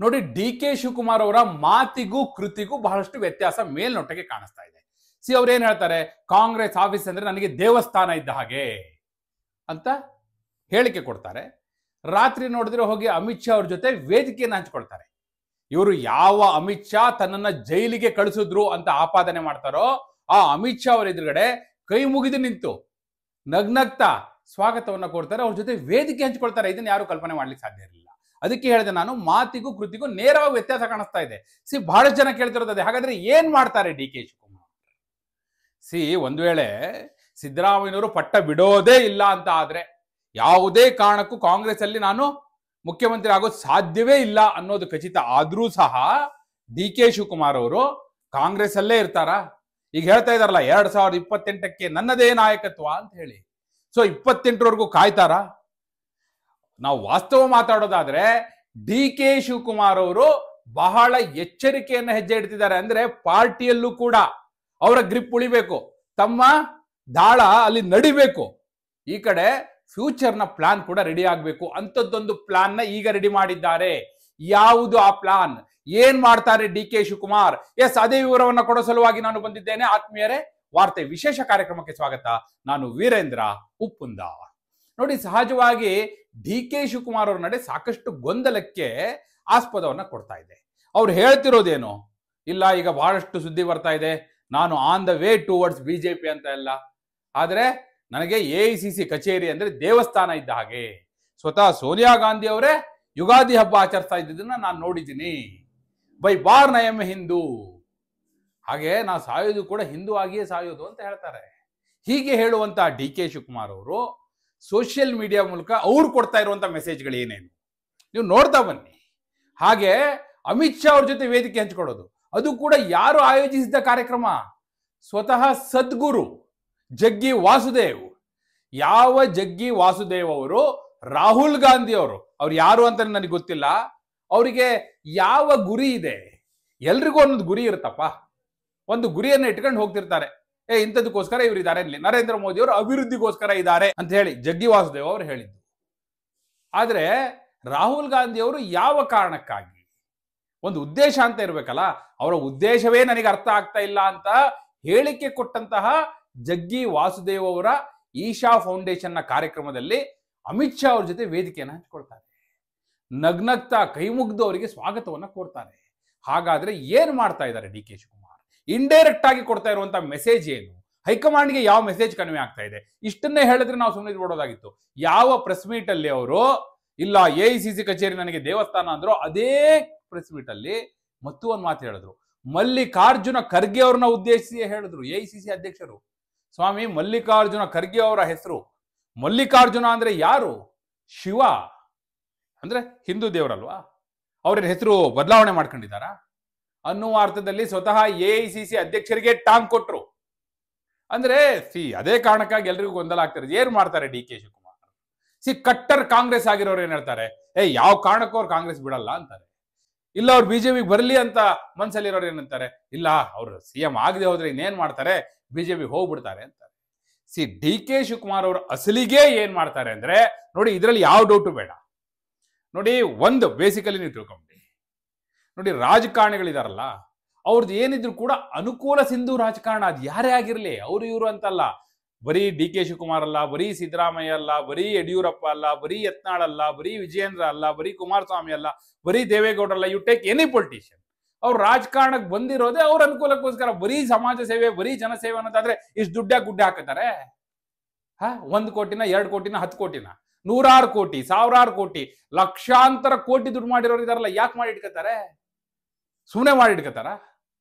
ನೋಡಿ, D K Shivakumar ಅವರ ಮಾತಿಗೂ ಕೃತಿಗೂ ಬಹಳಷ್ಟು ವ್ಯತ್ಯಾಸ ಮೇಲ್ನೋಟಕ್ಕೆ ಕಾಣಿಸ್ತಾ ಇದೆ. ಅವ್ರು ಏನ್ ಹೇಳ್ತಾರೆ, ಕಾಂಗ್ರೆಸ್ ಆಫೀಸ್ ಅಂದ್ರೆ ನನಗೆ ದೇವಸ್ಥಾನ ಇದ್ದ ಹಾಗೆ ಅಂತ ಹೇಳಿಕೆ ಕೊಡ್ತಾರೆ. ರಾತ್ರಿ ನೋಡಿದ್ರೆ ಹೋಗಿ ಅಮಿತ್ ಶಾ ಅವ್ರ ಜೊತೆ ವೇದಿಕೆಯನ್ನು ಹಂಚ್ಕೊಳ್ತಾರೆ. ಇವರು ಯಾವ ಅಮಿತ್ ಶಾ ತನ್ನನ್ನ ಜೈಲಿಗೆ ಕಳಿಸಿದ್ರು ಅಂತ ಆಪಾದನೆ ಮಾಡ್ತಾರೋ ಆ ಅಮಿತ್ ಶಾ ಅವರ ಎದುರುಗಡೆ ಕೈ ಮುಗಿದು ನಿಂತು ನಗ್ನಗ್ತಾ ಸ್ವಾಗತವನ್ನ ಕೊಡ್ತಾರೆ, ಅವ್ರ ಜೊತೆ ವೇದಿಕೆ ಹಂಚ್ಕೊಳ್ತಾರೆ. ಇದನ್ನ ಯಾರು ಕಲ್ಪನೆ ಮಾಡ್ಲಿಕ್ಕೆ ಸಾಧ್ಯ ಇರಲಿಲ್ಲ. ಅದಕ್ಕೆ ಹೇಳಿದೆ ನಾನು, ಮಾತಿಗೂ ಕೃತಿಗೂ ನೇರವಾಗಿ ವ್ಯತ್ಯಾಸ ಕಾಣಿಸ್ತಾ ಇದೆ. ಬಹಳಷ್ಟು ಜನ ಕೇಳ್ತಿರೋದೇ, ಹಾಗಾದ್ರೆ ಏನ್ ಮಾಡ್ತಾರೆ ಡಿ ಕೆ ಶಿವಕುಮಾರ್? ಒಂದ್ ವೇಳೆ ಸಿದ್ದರಾಮಯ್ಯನವರು ಪಟ್ಟ ಬಿಡೋದೇ ಇಲ್ಲ ಅಂತ ಆದ್ರೆ, ಯಾವುದೇ ಕಾರಣಕ್ಕೂ ಕಾಂಗ್ರೆಸ್ ಅಲ್ಲಿ ನಾನು ಮುಖ್ಯಮಂತ್ರಿ ಆಗೋದು ಸಾಧ್ಯವೇ ಇಲ್ಲ ಅನ್ನೋದು ಖಚಿತ ಆದ್ರೂ ಸಹ ಡಿ ಕೆ ಶಿವಕುಮಾರ್ ಅವರು ಕಾಂಗ್ರೆಸ್ ಅಲ್ಲೇ ಇರ್ತಾರ? ಈಗ ಹೇಳ್ತಾ ಇದಾರಲ್ಲ 2028ಕ್ಕೆ ನನ್ನದೇ ನಾಯಕತ್ವ ಅಂತ ಹೇಳಿ. 28ರವರೆಗೂ ಕಾಯ್ತಾರ? ನಾವು ವಾಸ್ತವ ಮಾತಾಡೋದಾದ್ರೆ ಡಿ ಕೆ ಶಿವಕುಮಾರ್ ಅವರು ಬಹಳ ಎಚ್ಚರಿಕೆಯನ್ನ ಹೆಜ್ಜೆ ಇಡ್ತಿದ್ದಾರೆ. ಅಂದ್ರೆ ಪಾರ್ಟಿಯಲ್ಲೂ ಕೂಡ ಅವರ ಗ್ರಿಪ್ ಉಳಿಬೇಕು, ತಮ್ಮ ದಾಳ ಅಲ್ಲಿ ನಡಿಬೇಕು, ಈ ಕಡೆ ಫ್ಯೂಚರ್ನ ಪ್ಲಾನ್ ಕೂಡ ರೆಡಿ ಆಗಬೇಕು. ಅಂತದ್ದೊಂದು ಪ್ಲಾನ್ ನ ಈಗ ರೆಡಿ ಮಾಡಿದ್ದಾರೆ. ಯಾವುದು ಆ ಪ್ಲಾನ್? ಏನ್ ಮಾಡ್ತಾರೆ ಡಿ ಕೆ ಶಿವಕುಮಾರ್? ಅದೇ ವಿವರವನ್ನ ಕೊಡೋ ಸಲುವಾಗಿ ನಾನು ಬಂದಿದ್ದೇನೆ. ಆತ್ಮೀಯರೇ, ವಾರ್ತೆ ವಿಶೇಷ ಕಾರ್ಯಕ್ರಮಕ್ಕೆ ಸ್ವಾಗತ. ನಾನು ವೀರೇಂದ್ರ ಉಪ್ಪುಂದ. ನೋಡಿ, ಸಹಜವಾಗಿ ಡಿ ಕೆ ಶಿವಕುಮಾರ್ ಅವ್ರ ನಡೆ ಸಾಕಷ್ಟು ಗೊಂದಲಕ್ಕೆ ಆಸ್ಪದವನ್ನ ಕೊಡ್ತಾ ಇದೆ. ಅವ್ರು ಹೇಳ್ತಿರೋದೇನು ಇಲ್ಲ, ಈಗ ಬಹಳಷ್ಟು ಸುದ್ದಿ ಬರ್ತಾ ಇದೆ, ನಾನು on the way towards BJP ಅಂತ ಎಲ್ಲ. ಆದ್ರೆ ನನಗೆ ಎಐಸಿಸಿ ಕಚೇರಿ ಅಂದ್ರೆ ದೇವಸ್ಥಾನ ಇದ್ದ ಹಾಗೆ. ಸ್ವತಃ ಸೋನಿಯಾ ಗಾಂಧಿ ಅವರೇ ಯುಗಾದಿ ಹಬ್ಬ ಆಚರಿಸ್ತಾ ಇದ್ದಿದ್ದನ್ನ ನಾನು ನೋಡಿದ್ದೀನಿ. By Born I M Hindu, ಹಾಗೆ ನಾವು ಸಾಯೋದು ಕೂಡ ಹಿಂದೂ ಆಗಿಯೇ ಸಾಯೋದು ಅಂತ ಹೇಳ್ತಾರೆ. ಹೀಗೆ ಹೇಳುವಂತ ಡಿ ಕೆ ಶಿವಕುಮಾರ್ ಅವರು ಸೋಷಿಯಲ್ ಮೀಡಿಯಾ ಮೂಲಕ ಅವ್ರು ಕೊಡ್ತಾ ಇರುವಂತ ಮೆಸೇಜ್ಗಳು ಏನೇನು ನೀವು ನೋಡ್ತಾ ಬನ್ನಿ. ಹಾಗೆ ಅಮಿತ್ ಶಾ ಅವ್ರ ಜೊತೆ ವೇದಿಕೆ ಹಂಚಿಕೊಳ್ಳೋದು, ಅದು ಕೂಡ ಯಾರು ಆಯೋಜಿಸಿದ ಕಾರ್ಯಕ್ರಮ? ಸ್ವತಃ ಸದ್ಗುರು ಜಗ್ಗಿ ವಾಸುದೇವ್. ಯಾವ ಜಗ್ಗಿ ವಾಸುದೇವ್ ಅವರು ರಾಹುಲ್ ಗಾಂಧಿ ಅವ್ರು ಯಾರು ಅಂತ ನನಗೆ ಗೊತ್ತಿಲ್ಲ. ಅವರಿಗೆ ಯಾವ ಗುರಿ ಇದೆ? ಎಲ್ರಿಗೂ ಒಂದೊಂದು ಗುರಿ ಇರುತ್ತಪ್ಪ. ಒಂದು ಗುರಿಯನ್ನು ಇಟ್ಕೊಂಡು ಹೋಗ್ತಿರ್ತಾರೆ. ಇಂಥದಕ್ಕೋಸ್ಕರ ಇವರು ಇದ್ದಾರೆ, ನರೇಂದ್ರ ಮೋದಿ ಅವರು ಅಭಿವೃದ್ಧಿಗೋಸ್ಕರ ಇದ್ದಾರೆ ಅಂತ ಹೇಳಿ ಜಗ್ಗಿ ವಾಸುದೇವ್ ಅವರು ಹೇಳಿದ್ದು. ಆದ್ರೆ ರಾಹುಲ್ ಗಾಂಧಿ ಅವರು ಯಾವ ಕಾರಣಕ್ಕಾಗಿ? ಒಂದು ಉದ್ದೇಶ ಅಂತ ಇರ್ಬೇಕಲ್ಲ. ಅವರ ಉದ್ದೇಶವೇ ನನಗೆ ಅರ್ಥ ಆಗ್ತಾ ಇಲ್ಲ ಅಂತ ಹೇಳಿಕೆ ಕೊಟ್ಟಂತಹ ಜಗ್ಗಿ ವಾಸುದೇವ್ ಅವರ ಈಶಾ ಫೌಂಡೇಶನ್ ನ ಕಾರ್ಯಕ್ರಮದಲ್ಲಿ ಅಮಿತ್ ಶಾ ಅವ್ರ ಜೊತೆ ವೇದಿಕೆಯನ್ನು ಹಂಚಿಕೊಳ್ತಾರೆ. ನಗ್ನಗ್ತಾ ಕೈ ಮುಗ್ದು ಅವರಿಗೆ ಸ್ವಾಗತವನ್ನ ಕೊಡ್ತಾರೆ. ಹಾಗಾದ್ರೆ ಏನ್ ಮಾಡ್ತಾ ಇದ್ದಾರೆ ಡಿ ಕೆ ಶಿವಕುಮಾರ್? ಇಂಡೈರೆಕ್ಟ್ ಆಗಿ ಕೊಡ್ತಾ ಇರುವಂತ ಮೆಸೇಜ್ ಏನು? ಹೈಕಮಾಂಡ್ಗೆ ಯಾವ ಮೆಸೇಜ್ ಕನ್ವೆ ಆಗ್ತಾ ಇದೆ? ಇಷ್ಟನ್ನೇ ಹೇಳಿದ್ರೆ ನಾವು ಸುಮ್ಮನೆ ಇದ್ಬಿಡೋದಾಗಿತ್ತು. ಯಾವ ಪ್ರೆಸ್ ಮೀಟ್ ಅಲ್ಲಿ ಅವರು ಇಲ್ಲ ಎಐಸಿಸಿ ಕಚೇರಿ ನನಗೆ ದೇವಸ್ಥಾನ ಅಂದ್ರು, ಅದೇ ಪ್ರೆಸ್ ಮೀಟ್ ಅಲ್ಲಿ ಮತ್ತು ಒಂದು ಮಾತು ಹೇಳಿದ್ರು. ಮಲ್ಲಿಕಾರ್ಜುನ ಖರ್ಗೆ ಅವ್ರನ್ನ ಉದ್ದೇಶಿಸಿ ಹೇಳಿದ್ರು ಎಐಸಿಸಿ ಅಧ್ಯಕ್ಷರು. ಸ್ವಾಮಿ, ಮಲ್ಲಿಕಾರ್ಜುನ ಖರ್ಗೆ ಅವರ ಹೆಸರು, ಮಲ್ಲಿಕಾರ್ಜುನ ಅಂದ್ರೆ ಯಾರು? ಶಿವ ಅಂದ್ರೆ ಹಿಂದೂ ದೇವರಲ್ವಾ? ಅವ್ರ ಹೆಸರು ಬದಲಾವಣೆ ಮಾಡ್ಕೊಂಡಿದ್ದಾರ ಅನ್ನುವ ಅರ್ಥದಲ್ಲಿ ಸ್ವತಃ ಎಐಸಿಸಿ ಅಧ್ಯಕ್ಷರಿಗೆ ಟಾಂಗ್ ಕೊಟ್ರು. ಅಂದ್ರೆ ಅದೇ ಕಾರಣಕ್ಕಾಗಿ ಎಲ್ರಿಗೂ ಗೊಂದಲ ಆಗ್ತಾರೆ. ಏನ್ ಮಾಡ್ತಾರೆ ಡಿ ಕೆ ಶಿವಕುಮಾರ್? ಕಟ್ಟರ್ ಕಾಂಗ್ರೆಸ್ ಆಗಿರೋರು ಏನ್ ಹೇಳ್ತಾರೆ, ಯಾವ ಕಾರಣಕ್ಕೂ ಅವ್ರು ಕಾಂಗ್ರೆಸ್ ಬಿಡಲ್ಲ ಅಂತಾರೆ. ಇಲ್ಲ ಅವ್ರು ಬಿಜೆಪಿಗೆ ಬರಲಿ ಅಂತ ಮನ್ಸಲ್ಲಿರೋರು ಏನಂತಾರೆ, ಇಲ್ಲ ಅವ್ರು ಸಿಎಂ ಆಗದೆ ಹೋದ್ರೆ ಇನ್ನೇನ್ ಮಾಡ್ತಾರೆ, ಬಿಜೆಪಿ ಹೋಗ್ಬಿಡ್ತಾರೆ ಅಂತಾರೆ. ಡಿ ಕೆ ಶಿವಕುಮಾರ್ ಅವರು ಅಸಲಿಗೆ ಏನ್ ಮಾಡ್ತಾರೆ ಅಂದ್ರೆ, ನೋಡಿ ಇದರಲ್ಲಿ ಯಾವ ಡೌಟು ಬೇಡ. ನೋಡಿ, ಒಂದು ಬೇಸಿಕಲಿ ನೀವು ತಿಳ್ಕೊಂಬಿಡಿ. ನೋಡಿ, ರಾಜಕಾರಣಿಗಳಿದಾರಲ್ಲ, ಅವ್ರದ್ದು ಏನಿದ್ರು ಕೂಡ ಅನುಕೂಲ ಸಿಂಧು ರಾಜಕಾರಣ. ಅದು ಯಾರೇ ಆಗಿರ್ಲಿ, ಅವರು ಇವರು ಅಂತಲ್ಲ. ಬರೀ ಡಿ ಕೆ ಶಿವಕುಮಾರ್ ಅಲ್ಲ, ಬರೀ ಸಿದ್ದರಾಮಯ್ಯ ಅಲ್ಲ, ಬರೀ ಯಡಿಯೂರಪ್ಪ ಅಲ್ಲ, ಬರೀ ಯತ್ನಾಳ್ ಅಲ್ಲ, ಬರೀ ವಿಜಯೇಂದ್ರ ಅಲ್ಲ, ಬರೀ ಕುಮಾರಸ್ವಾಮಿ ಅಲ್ಲ, ಬರೀ ದೇವೇಗೌಡ ಅಲ್ಲ. ಯು ಟೇಕ್ ಎನಿ ಪೊಲಿಟಿಷಿಯನ್, ಅವ್ರು ರಾಜಕಾರಣಕ್ಕೆ ಬಂದಿರೋದೇ ಅವ್ರ ಅನುಕೂಲಕ್ಕೋಸ್ಕರ. ಬರೀ ಸಮಾಜ ಸೇವೆ, ಬರೀ ಜನಸೇವೆ ಅನ್ನೋದಾದ್ರೆ ಇಷ್ಟು ಗುಡ್ಡೆ ಹಾಕತಾರೆ. 1 ಕೋಟಿನ 2 ಕೋಟಿನ 10 ಕೋಟಿನ 100 ಕೋಟಿ 1000 ಕೋಟಿ ಲಕ್ಷಾಂತರ ಕೋಟಿ ದುಡ್ಡು ಮಾಡಿರೋರು ಇದಾರಲ್ಲ, ಯಾಕೆ ಮಾಡಿ ಇಟ್ಕೋತಾರೆ? ಸುಮ್ಮನೆ ಮಾಡಿ ಇಟ್ಕೋತಾರ?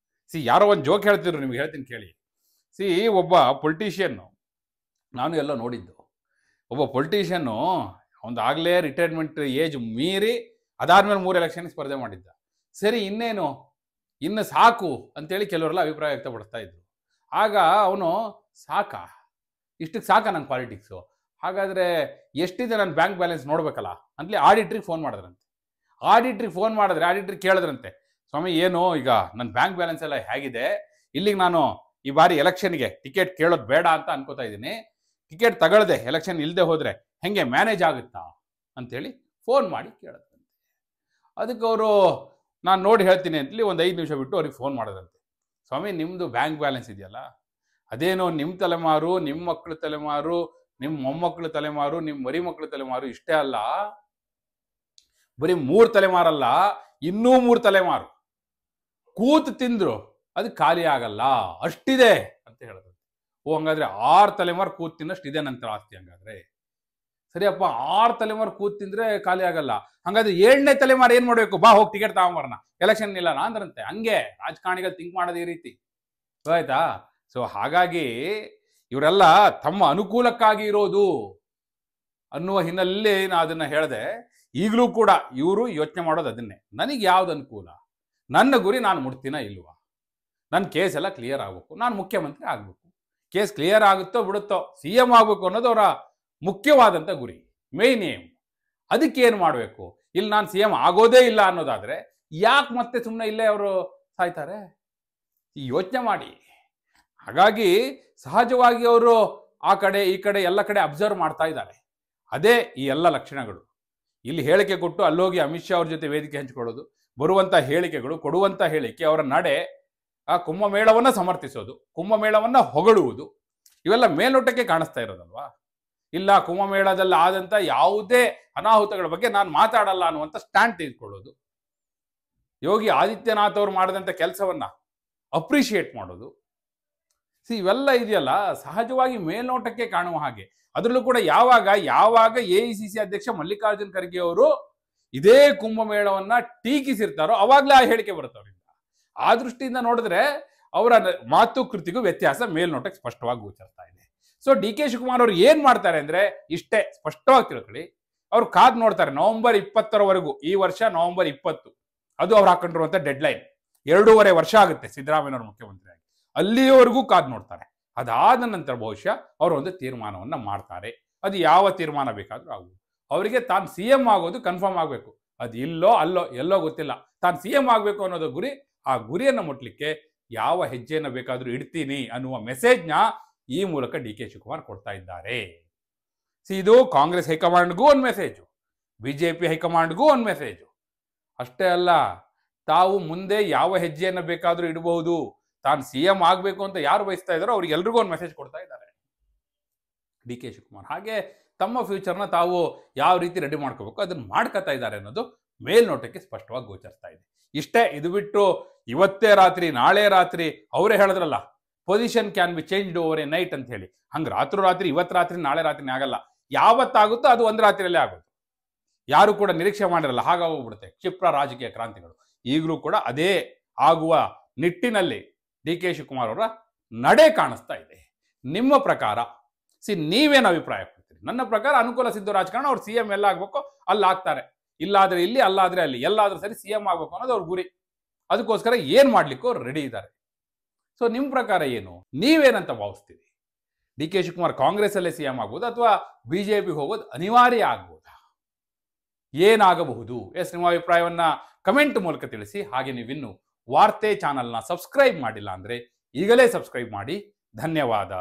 ಯಾರೋ ಒಂದು ಜೋಕ್ ಹೇಳ್ತಿದ್ರು, ನಿಮ್ಗೆ ಹೇಳ್ತೀನಿ ಕೇಳಿ. ಒಬ್ಬ ಪೊಲಿಟಿಷಿಯನ್ನು ನಾನು ಎಲ್ಲ ನೋಡಿದ್ದು. ಒಬ್ಬ ಪೊಲಿಟಿಷಿಯನ್ನು ಒಂದಾಗಲೇ ರಿಟೈರ್ಮೆಂಟ್ ಏಜ್ ಮೀರಿ ಅದಾದ್ಮೇಲೆ 3 ಎಲೆಕ್ಷನ್ ಸ್ಪರ್ಧೆ ಮಾಡಿದ್ದ. ಸರಿ, ಇನ್ನು ಸಾಕು ಅಂತೇಳಿ ಕೆಲವರೆಲ್ಲ ಅಭಿಪ್ರಾಯ ವ್ಯಕ್ತಪಡಿಸ್ತಾ ಇದ್ರು. ಆಗ ಅವನು ಇಷ್ಟಕ್ಕೆ ಸಾಕ ನಂಗೆ ಪಾಲಿಟಿಕ್ಸು, ಹಾಗಾದ್ರೆ ಎಷ್ಟಿದೆ ನನ್ನ ಬ್ಯಾಂಕ್ ಬ್ಯಾಲೆನ್ಸ್ ನೋಡ್ಬೇಕಲ್ಲ ಅಂತಲೇ ಆಡಿಟ್ರಿಗೆ ಫೋನ್ ಮಾಡಿದ್ರಂತೆ. ಆಡಿಟ್ರಿಗೆ ಕೇಳಿದ್ರಂತೆ, ಸ್ವಾಮಿ ಏನು ಈಗ ನನ್ನ ಬ್ಯಾಂಕ್ ಬ್ಯಾಲೆನ್ಸ್ ಎಲ್ಲ ಹೇಗಿದೆ, ಇಲ್ಲಿಗೆ ನಾನು ಈ ಬಾರಿ ಎಲೆಕ್ಷನ್ಗೆ ಟಿಕೆಟ್ ಕೇಳೋದು ಬೇಡ ಅಂತ ಅನ್ಕೋತಾ ಇದ್ದೀನಿ, ಟಿಕೆಟ್ ತಗೊಳ್ದೆ ಎಲೆಕ್ಷನ್ ಇಲ್ಲದೆ ಹೋದ್ರೆ ಹೆಂಗೆ ಮ್ಯಾನೇಜ್ ಆಗುತ್ತಾ ಅಂತೇಳಿ ಫೋನ್ ಮಾಡಿ ಕೇಳಿದ್ರಂತೆ. ಅದಕ್ಕೆ ಅವರು ನಾನು ನೋಡಿ ಹೇಳ್ತೀನಿ ಅಂತಲಿ ಒಂದು 5 ನಿಮಿಷ ಬಿಟ್ಟು ಅವ್ರಿಗೆ ಫೋನ್ ಮಾಡೋದಂತೆ. ಸ್ವಾಮಿ ನಿಮ್ಮದು ಬ್ಯಾಂಕ್ ಬ್ಯಾಲೆನ್ಸ್ ಇದೆಯಲ್ಲ, ಅದೇನೋ ನಿಮ್ಮ ತಲೆಮಾರು, ನಿಮ್ಮ ಮಕ್ಕಳ ತಲೆಮಾರು, ನಿಮ್ಮ ಮೊಮ್ಮಕ್ಕಳ ತಲೆಮಾರು, ನಿಮ್ಮ ಮರಿ ಮಕ್ಕಳ ತಲೆಮಾರು ಇಷ್ಟೇ ಅಲ್ಲ, ಬರೀ 3 ತಲೆಮಾರಲ್ಲ, ಇನ್ನೂ 3 ತಲೆಮಾರು ಕೂತು ತಿಂದ್ರು ಅದು ಖಾಲಿ ಆಗಲ್ಲ, ಅಷ್ಟಿದೆ ಅಂತ ಹೇಳಿದ್ರು. ಓ ಹಂಗಾದ್ರೆ 6 ತಲೆಮಾರು ಕೂತು ತಿನ್ನಷ್ಟು ಇದೆ ನಂತರ ಆಸ್ತಿ. ಹಂಗಾದ್ರೆ ಸರಿಯಪ್ಪ, 6 ತಲೆಮಾರು ಕೂತು ತಿಂದ್ರೆ ಖಾಲಿ ಆಗಲ್ಲ, ಹಂಗಾದ್ರೆ 7ನೇ ತಲೆಮಾರು ಏನ್ ಮಾಡ್ಬೇಕು? ಬಾ ಹೋಗಿ ಟಿಕೆಟ್ ತಗೊಂಬರೋಣ, ಎಲೆಕ್ಷನ್ ನಿಲ್ಲಲ್ಲ ಅಂದ್ರಂತೆ. ಹಂಗೆ ರಾಜಕಾರಣಿಗಳು ಥಿಂಕ್ ಮಾಡೋದು ಈ ರೀತಿ, ಆಯ್ತಾ? ಸೊ ಹಾಗಾಗಿ ಇವರೆಲ್ಲ ತಮ್ಮ ಅನುಕೂಲಕ್ಕಾಗಿ ಇರೋದು ಅನ್ನುವ ಹಿನ್ನೆಲೆಯಲ್ಲಿ ನಾನು ಅದನ್ನ ಹೇಳಿದೆ. ಈಗಲೂ ಕೂಡ ಇವರು ಯೋಚನೆ ಮಾಡೋದು ಅದನ್ನೇ, ನನಗೆ ಯಾವ್ದು ಅನುಕೂಲ, ನನ್ನ ಗುರಿ ನಾನು ಮುಟ್ತೀನ ಇಲ್ವಾ, ನನ್ನ ಕೇಸ್ ಎಲ್ಲ ಕ್ಲಿಯರ್ ಆಗಬೇಕು, ನಾನು ಮುಖ್ಯಮಂತ್ರಿ ಆಗಬೇಕು. ಕೇಸ್ ಕ್ಲಿಯರ್ ಆಗುತ್ತೋ ಬಿಡುತ್ತೋ, CM ಆಗಬೇಕು ಅನ್ನೋದು ಅವರ ಮುಖ್ಯವಾದಂಥ ಗುರಿ, ಮೇನ್ ಏಮ್. ಅದಕ್ಕೆ ಏನು ಮಾಡಬೇಕು? ಇಲ್ಲಿ ನಾನು CM ಆಗೋದೇ ಇಲ್ಲ ಅನ್ನೋದಾದ್ರೆ ಯಾಕೆ ಮತ್ತೆ ಸುಮ್ಮನೆ ಇಲ್ಲೇ ಅವರು ಸಾಯ್ತಾರೆ? ಈ ಯೋಚನೆ ಮಾಡಿ. ಹಾಗಾಗಿ ಸಹಜವಾಗಿ ಅವರು ಆ ಕಡೆ ಈ ಕಡೆ ಎಲ್ಲ ಕಡೆ ಅಬ್ಸರ್ವ್ ಮಾಡ್ತಾ ಇದ್ದಾರೆ. ಅದೇ ಈ ಎಲ್ಲ ಲಕ್ಷಣಗಳು. ಇಲ್ಲಿ ಹೇಳಿಕೆ ಕೊಟ್ಟು ಅಲ್ಲೋಗಿ ಅಮಿತ್ ಶಾ ಅವ್ರ ಜೊತೆ ವೇದಿಕೆ ಹಂಚಿಕೊಳ್ಳೋದು, ಬರುವಂಥ ಹೇಳಿಕೆಗಳು, ಕೊಡುವಂಥ ಹೇಳಿಕೆ, ಅವರ ನಡೆ, ಆ ಕುಂಭಮೇಳವನ್ನ ಸಮರ್ಥಿಸೋದು, ಕುಂಭಮೇಳವನ್ನ ಹೊಗಳುವುದು, ಇವೆಲ್ಲ ಮೇಲ್ನೋಟಕ್ಕೆ ಕಾಣಿಸ್ತಾ ಇರೋದಲ್ವಾ? ಇಲ್ಲ, ಕುಂಭಮೇಳದಲ್ಲಿ ಆದಂಥ ಯಾವುದೇ ಅನಾಹುತಗಳ ಬಗ್ಗೆ ನಾನು ಮಾತಾಡಲ್ಲ ಅನ್ನುವಂಥ ಸ್ಟ್ಯಾಂಡ್ ತೆಗೆದುಕೊಳ್ಳೋದು, ಯೋಗಿ ಆದಿತ್ಯನಾಥ್ ಅವರು ಮಾಡಿದಂಥ ಕೆಲಸವನ್ನ ಅಪ್ರಿಷಿಯೇಟ್ ಮಾಡೋದು. ಇವೆಲ್ಲ ಇದೆಯಲ್ಲ ಸಹಜವಾಗಿ ಮೇಲ್ನೋಟಕ್ಕೆ ಕಾಣುವ ಹಾಗೆ. ಅದರಲ್ಲೂ ಕೂಡ ಯಾವಾಗ AICC ಅಧ್ಯಕ್ಷ ಮಲ್ಲಿಕಾರ್ಜುನ್ ಖರ್ಗೆ ಅವರು ಇದೇ ಕುಂಭಮೇಳವನ್ನ ಟೀಕಿಸಿರ್ತಾರೋ ಅವಾಗಲೇ ಆ ಹೇಳಿಕೆ ಬರುತ್ತೆ ಅವರಿಂದ. ಆ ದೃಷ್ಟಿಯಿಂದ ನೋಡಿದ್ರೆ ಅವರ ಮಾತು ಕೃತಿಗೂ ವ್ಯತ್ಯಾಸ ಮೇಲ್ನೋಟಕ್ಕೆ ಸ್ಪಷ್ಟವಾಗಿ ಗೋಚರಿಸ್ತಾ ಇದೆ. ಸೊ DK ಶಿವಕುಮಾರ್ ಅವರು ಏನ್ ಮಾಡ್ತಾರೆ ಅಂದ್ರೆ ಇಷ್ಟೇ, ಸ್ಪಷ್ಟವಾಗಿ ತಿಳ್ಕೊಳ್ಳಿ. ಅವ್ರು ಕಾದ್ ನೋಡ್ತಾರೆ ನವೆಂಬರ್ 20ರವರೆಗೂ, ಈ ವರ್ಷ ನವೆಂಬರ್ 20 ಅದು ಅವ್ರು ಹಾಕೊಂಡಿರುವಂತ ಡೆಡ್ ಲೈನ್. 2.5 ವರ್ಷ ಆಗುತ್ತೆ ಸಿದ್ದರಾಮಯ್ಯನವರು ಮುಖ್ಯಮಂತ್ರಿ ಆಗಿ, ಅಲ್ಲಿಯವರೆಗೂ ಕಾದ್ ನೋಡ್ತಾರೆ. ಅದಾದ ನಂತರ ಬಹುಶಃ ಅವರು ಒಂದು ತೀರ್ಮಾನವನ್ನ ಮಾಡ್ತಾರೆ. ಅದು ಯಾವ ತೀರ್ಮಾನ ಬೇಕಾದ್ರೂ ಆಗುವುದು. ಅವರಿಗೆ ತಾನು CM ಆಗೋದು ಕನ್ಫರ್ಮ್ ಆಗಬೇಕು. ಅದು ಇಲ್ಲೋ ಅಲ್ಲೋ ಎಲ್ಲೋ ಗೊತ್ತಿಲ್ಲ, ತಾನು CM ಆಗಬೇಕು ಅನ್ನೋದು ಗುರಿ. ಆ ಗುರಿಯನ್ನು ಮುಟ್ಲಿಕ್ಕೆ ಯಾವ ಹೆಜ್ಜೆಯನ್ನು ಬೇಕಾದ್ರೂ ಇಡ್ತೀನಿ ಅನ್ನುವ ಮೆಸೇಜ್ನ ಈ ಮೂಲಕ DK ಶಿವಕುಮಾರ್ ಕೊಡ್ತಾ ಇದ್ದಾರೆ. ಇದು ಕಾಂಗ್ರೆಸ್ ಹೈಕಮಾಂಡ್ಗೂ ಒಂದು ಮೆಸೇಜು, BJP ಹೈಕಮಾಂಡ್ಗೂ ಒಂದು ಮೆಸೇಜು. ಅಷ್ಟೇ ಅಲ್ಲ, ತಾವು ಮುಂದೆ ಯಾವ ಹೆಜ್ಜೆಯನ್ನು ಬೇಕಾದ್ರೂ ಇಡಬಹುದು, ತಾನು CM ಆಗಬೇಕು ಅಂತ ಯಾರು ಬಯಸ್ತಾ ಇದ್ದಾರೋ ಅವ್ರಿಗೆ ಎಲ್ರಿಗೂ ಒಂದು ಮೆಸೇಜ್ ಕೊಡ್ತಾ ಇದ್ದಾರೆ DK ಶಿವಕುಮಾರ್. ಹಾಗೆ ತಮ್ಮ ಫ್ಯೂಚರ್ನ ತಾವು ಯಾವ ರೀತಿ ರೆಡಿ ಮಾಡ್ಕೋಬೇಕು ಅದನ್ನು ಮಾಡ್ಕೊತಾ ಇದ್ದಾರೆ ಅನ್ನೋದು ಮೇಲ್ನೋಟಕ್ಕೆ ಸ್ಪಷ್ಟವಾಗಿ ಗೋಚರಿಸ್ತಾ ಇದೆ. ಇಷ್ಟೇ. ಇದು ಬಿಟ್ಟು ಇವತ್ತೇ ರಾತ್ರಿ ನಾಳೆ ರಾತ್ರಿ ಅವರೇ ಹೇಳಿದ್ರಲ್ಲ, position can be changed over A night ಅಂತ ಹೇಳಿ. ಹಂಗೆ ರಾತ್ರಿ ಇವತ್ತು ರಾತ್ರಿ ನಾಳೆ ರಾತ್ರಿನೇ ಆಗಲ್ಲ. ಯಾವತ್ತಾಗುತ್ತೋ ಅದು ಒಂದು ರಾತ್ರಿಯಲ್ಲೇ ಆಗೋದು. ಯಾರು ಕೂಡ ನಿರೀಕ್ಷೆ ಮಾಡಿರಲ್ಲ, ಹಾಗಾಗೋಗ್ಬಿಡುತ್ತೆ ಕ್ಷಿಪ್ರ ರಾಜಕೀಯ ಕ್ರಾಂತಿಗಳು. ಈಗಲೂ ಕೂಡ ಅದೇ ಆಗುವ ನಿಟ್ಟಿನಲ್ಲಿ DK ಶಿವಕುಮಾರ್ ಅವರ ನಡೆ ಕಾಣಿಸ್ತಾ ಇದೆ. ನಿಮ್ಮ ಪ್ರಕಾರ ನೀವೇನು ಅಭಿಪ್ರಾಯ ಕೊಡ್ತೀರಿ? ನನ್ನ ಪ್ರಕಾರ ಅನುಕೂಲ ಸಿದ್ದು ರಾಜಕಾರಣ. ಅವ್ರು CM ಎಲ್ಲ ಆಗ್ಬೇಕು, ಅಲ್ಲಿ ಆಗ್ತಾರೆ, ಇಲ್ಲಾದ್ರೆ ಇಲ್ಲಿ, ಅಲ್ಲಾದ್ರೆ ಅಲ್ಲಿ, ಎಲ್ಲಾದ್ರೂ ಸರಿ CM ಆಗ್ಬೇಕು ಅನ್ನೋದು ಅವ್ರ ಗುರಿ. ಅದಕ್ಕೋಸ್ಕರ ಏನ್ ಮಾಡ್ಲಿಕ್ಕೂ ಅವ್ರು ರೆಡಿ ಇದ್ದಾರೆ. ಸೊ ನಿಮ್ಮ ಪ್ರಕಾರ ಏನು, ನೀವೇನಂತ ಭಾವಿಸ್ತೀರಿ? DK ಶಿವಕುಮಾರ್ ಕಾಂಗ್ರೆಸ್ ಅಲ್ಲೇ CM ಆಗ್ಬೋದು ಅಥವಾ BJP ಹೋಗೋದು ಅನಿವಾರ್ಯ ಆಗ್ಬೋದಾ? ಏನಾಗಬಹುದು? ನಿಮ್ಮ ಅಭಿಪ್ರಾಯವನ್ನ ಕಮೆಂಟ್ ಮೂಲಕ ತಿಳಿಸಿ. ಹಾಗೆ ನೀವಿನ್ನು ವಾರ್ತೆ ಚಾನಲ್ನ ಸಬ್ಸ್ಕ್ರೈಬ್ ಮಾಡಿಲ್ಲ ಅಂದ್ರೆ ಈಗಲೇ ಸಬ್ಸ್ಕ್ರೈಬ್ ಮಾಡಿ. ಧನ್ಯವಾದ.